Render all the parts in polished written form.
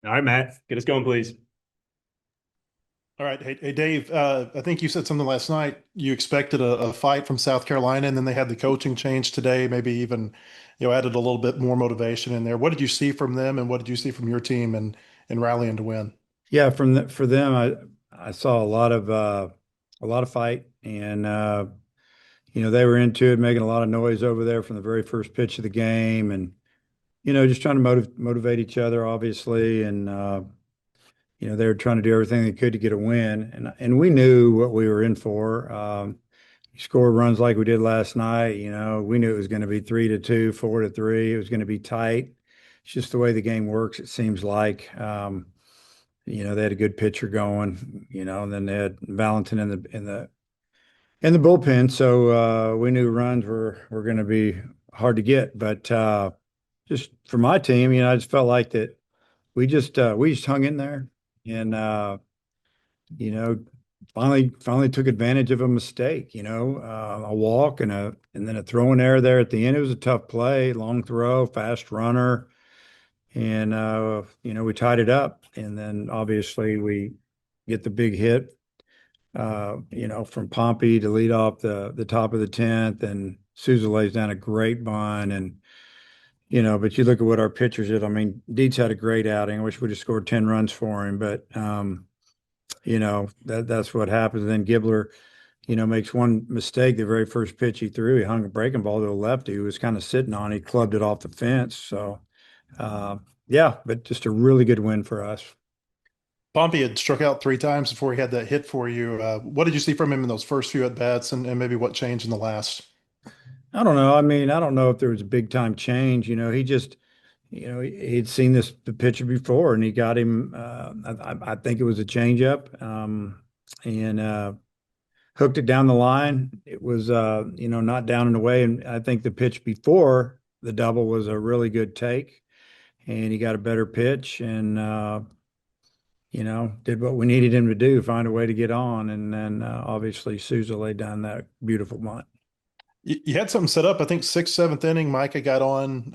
All right, Matt, get us going, please. All right. Hey, Dave, I think you said something last night. You expected a fight from South Carolina, and then they had the coaching change today, maybe even, added a little bit more motivation in there. What did you see from them, and what did you see from your team and rallying to win? Yeah, for them, I saw a lot of fight, and they were into it, making a lot of noise over there from the very first pitch of the game, and just trying to motivate each other, obviously, and they were trying to do everything they could to get a win, and we knew what we were in for. You score runs like we did last night, we knew it was going to be 3-2, 4-3. It was going to be tight. It's just the way the game works, it seems like. They had a good pitcher going, and then they had Valentin in the bullpen. So we knew runs were going to be hard to get. But just for my team, I just felt like that we just hung in there and you know, finally took advantage of a mistake, a walk and then a throwing error there at the end. It was a tough play, long throw, fast runner. And we tied it up, and then obviously we get the big hit, from Pompey to lead off the top of the 10th, and Souza lays down a great bunt, and but you look at what our pitchers did. I mean, Dietz had a great outing. I wish we'd have scored 10 runs for him, but that's what happens. And then Gibbler, makes one mistake the very first pitch he threw. He hung a breaking ball to a lefty who was kind of sitting on. He clubbed it off the fence. So. Yeah, but just a really good win for us. Pompey had struck out 3 times before he had that hit for you. What did you see from him in those first few at bats, and maybe what changed in the last? I don't know. I mean, I don't know if there was a big time change. He just, he'd seen the pitcher before, and he got him. I think it was a changeup, and hooked it down the line. It was, not down and away. And I think the pitch before the double was a really good take, and he got a better pitch, and did what we needed him to do, find a way to get on. And then obviously Souza laid down that beautiful bunt. You had something set up. I think sixth, seventh inning. Micah got on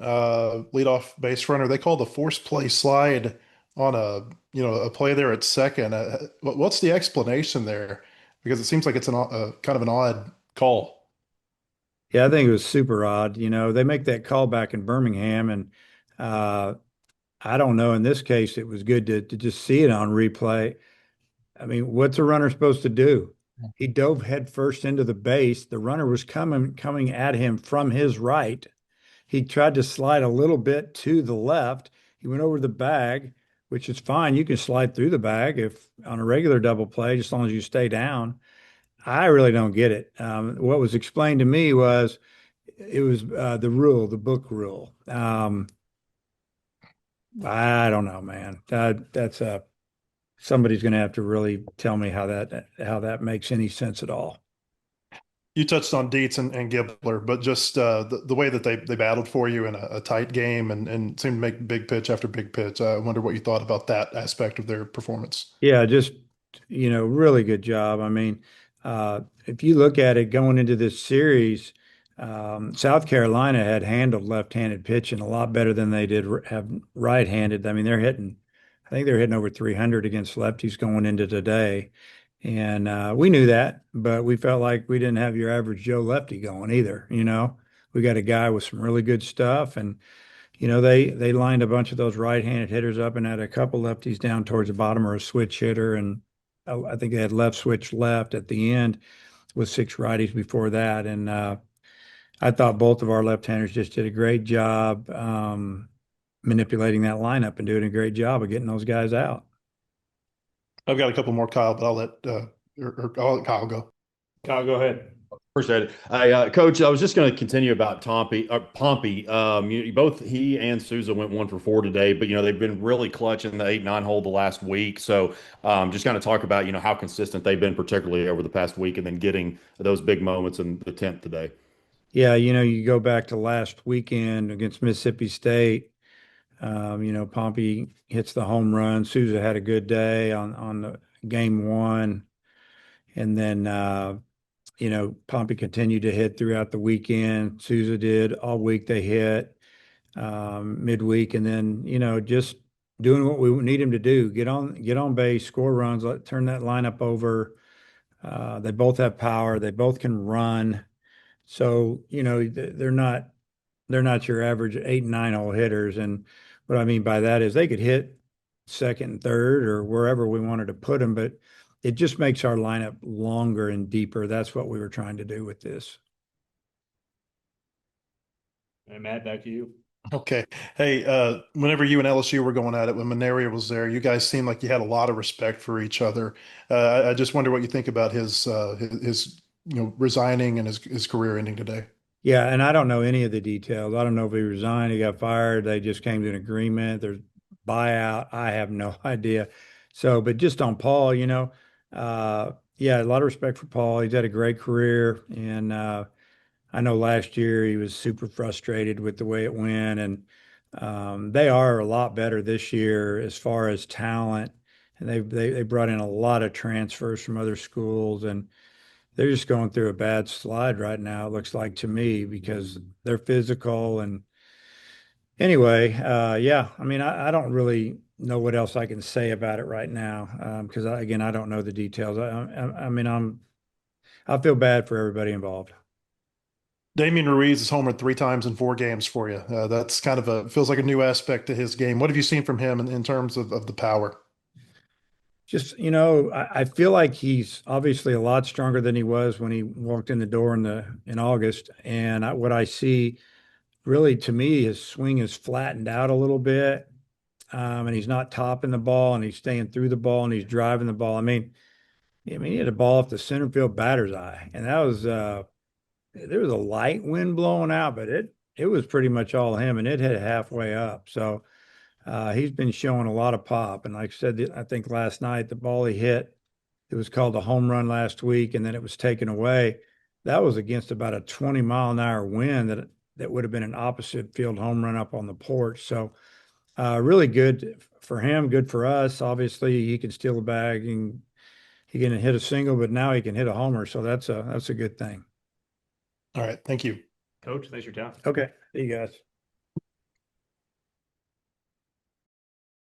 leadoff base runner. They called the force play slide on a play there at second. What's the explanation there? Because it seems like it's kind of an odd call. Yeah, I think it was super odd. They make that call back in Birmingham, and uh, I don't know. In this case, it was good to just see it on replay. I mean, what's a runner supposed to do? He dove head first into the base. The runner was coming at him from his right. He tried to slide a little bit to the left. He went over the bag, which is fine. You can slide through the bag if on a regular double play, just as long as you stay down. I really don't get it. What was explained to me was it was the rule, the book rule. I don't know, man. That's somebody's going to have to really tell me how that makes any sense at all. You touched on Dietz and Gibbler, but just the way that they battled for you in a tight game and seemed to make big pitch after big pitch. I wonder what you thought about that aspect of their performance. Yeah, just really good job. I mean, if you look at it going into this series, South Carolina had handled left-handed pitching a lot better than they did have right-handed. I mean, I think they're hitting over 300 against lefties going into today. And we knew that, but we felt like we didn't have your average Joe lefty going either. We got a guy with some really good stuff, and they lined a bunch of those right-handed hitters up and had a couple lefties down towards the bottom or a switch hitter, and I think they had left switch left at the end with 6 righties before that, and I thought both of our left-handers just did a great job manipulating that lineup and doing a great job of getting those guys out. I've got a couple more, Kyle, but I'll let Kyle go. Kyle, go ahead. Appreciate it. Coach, I was just going to continue about Pompey. Both he and Souza went 1 for 4 today, but they've been really clutch in the 8-9 hole the last week. So just kind of talk about how consistent they've been, particularly over the past week, and then getting those big moments in the 10th today. Yeah, you go back to last weekend against Mississippi State. Pompey hits the home run. Souza had a good day on the game one, and then Pompey continued to hit throughout the weekend. Souza did all week. They hit midweek, and then just doing what we need him to do. Get on base, score runs, turn that lineup over. They both have power. They both can run. So, they're not your average 8 and 9 hole hitters. And what I mean by that is they could hit second and third or wherever we wanted to put them, but it just makes our lineup longer and deeper. That's what we were trying to do with this. And Matt, back to you. Okay. Hey, whenever you and LSU were going at it, when Manaria was there, you guys seemed like you had a lot of respect for each other. I just wonder what you think about his resigning and his career ending today. Yeah, and I don't know any of the details. I don't know if he resigned, he got fired, they just came to an agreement, there's buyout. I have no idea. So, but just on Paul, yeah, a lot of respect for Paul. He's had a great career, and I know last year he was super frustrated with the way it went, and they are a lot better this year as far as talent, and they brought in a lot of transfers from other schools, and they're just going through a bad slide right now, it looks like to me, because they're physical. And anyway, yeah, I mean, I don't really know what else I can say about it right now, because again, I don't know the details. I mean, I feel bad for everybody involved. Damen Ruiz has homered 3 times in 4 games for you. That's kind of feels like a new aspect to his game. What have you seen from him in terms of the power? Just, I feel like he's obviously a lot stronger than he was when he walked in the door in August. And what I see really, to me, his swing is flattened out a little bit. And he's not topping the ball, and he's staying through the ball, and he's driving the ball. He had a ball off the center field batter's eye, and that was there was a light wind blowing out, but it was pretty much all him, and it hit halfway up. So he's been showing a lot of pop. And like I said, I think last night the ball he hit, it was called a home run last week, and then it was taken away. That was against about a 20-mile-an-hour wind that would have been an opposite field home run up on the porch. So really good for him, good for us. Obviously, he can steal a bag and he can hit a single, but now he can hit a homer. So that's a good thing. All right. Thank you. Coach, thanks for your time. Okay. See you guys.